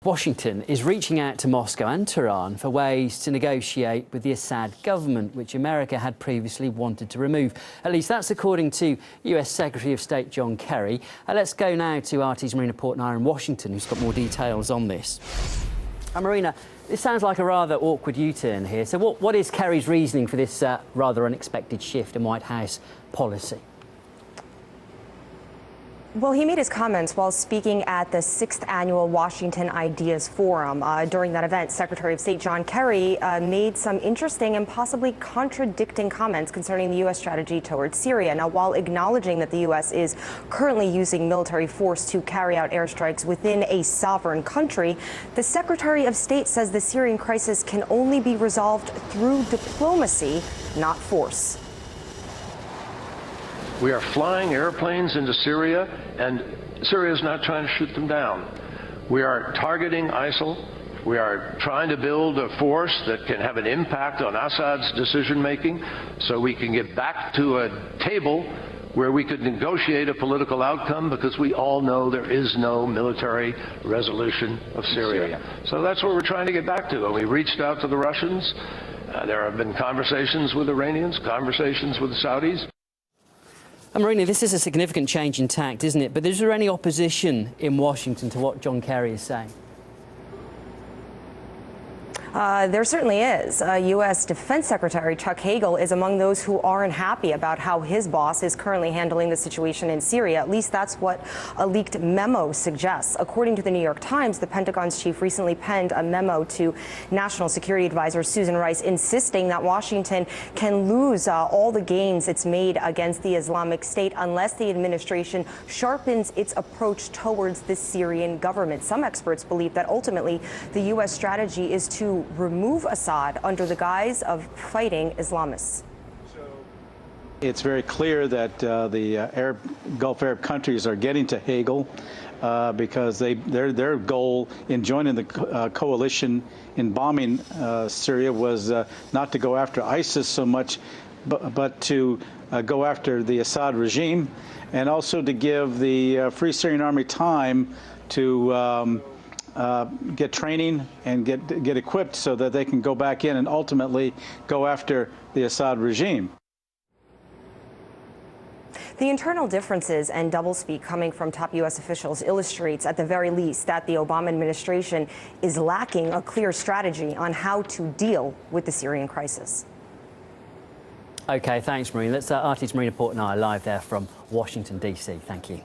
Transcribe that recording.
Washington is reaching out to Moscow and Tehran for ways to negotiate with the Assad government, which America had previously wanted to remove. At least that's according to US Secretary of State John Kerry. Let's go now to RT's Marina Portnair in Washington, who's got more details on this. Marina, this sounds like a rather awkward U-turn here. So what is Kerry's reasoning for this rather unexpected shift in White House policy? Well, he made his comments while speaking at the 6th Annual Washington Ideas Forum. During that event, Secretary of State John Kerry made some interesting and possibly contradicting comments concerning the U.S. strategy towards Syria. Now, while acknowledging that the U.S. is currently using military force to carry out airstrikes within a sovereign country, the Secretary of State says the Syrian crisis can only be resolved through diplomacy, not force. We are flying airplanes into Syria, and Syria is not trying to shoot them down. We are targeting ISIL. We are trying to build a force that can have an impact on Assad's decision-making so we can get back to a table where we could negotiate a political outcome, because we all know there is no military resolution of Syria. So that's what we're trying to get back to. And we reached out to the Russians. There have been conversations with Iranians, conversations with the Saudis. Marina, this is a significant change in tact, isn't it? But is there any opposition in Washington to what John Kerry is saying? There certainly is. U.S. Defense Secretary Chuck Hagel is among those who aren't happy about how his boss is currently handling the situation in Syria. At least that's what a leaked memo suggests. According to the New York Times, the Pentagon's chief recently penned a memo to National Security Advisor Susan Rice, insisting that Washington can lose all the gains it's made against the Islamic State unless the administration sharpens its approach towards the Syrian government. Some experts believe that ultimately the U.S. strategy is to remove Assad under the guise of fighting Islamists. It's very clear that the Gulf Arab countries are getting to Hagel because their goal in joining the coalition in bombing Syria was not to go after ISIS so much, but to go after the Assad regime, and also to give the Free Syrian Army time to get training and get equipped so that they can go back in and ultimately go after the Assad regime. The internal differences and doublespeak coming from top U.S. officials illustrates, at the very least, that the Obama administration is lacking a clear strategy on how to deal with the Syrian crisis. OK, thanks, Marina. That's RT's Marina Portnair live there from Washington, D.C. Thank you.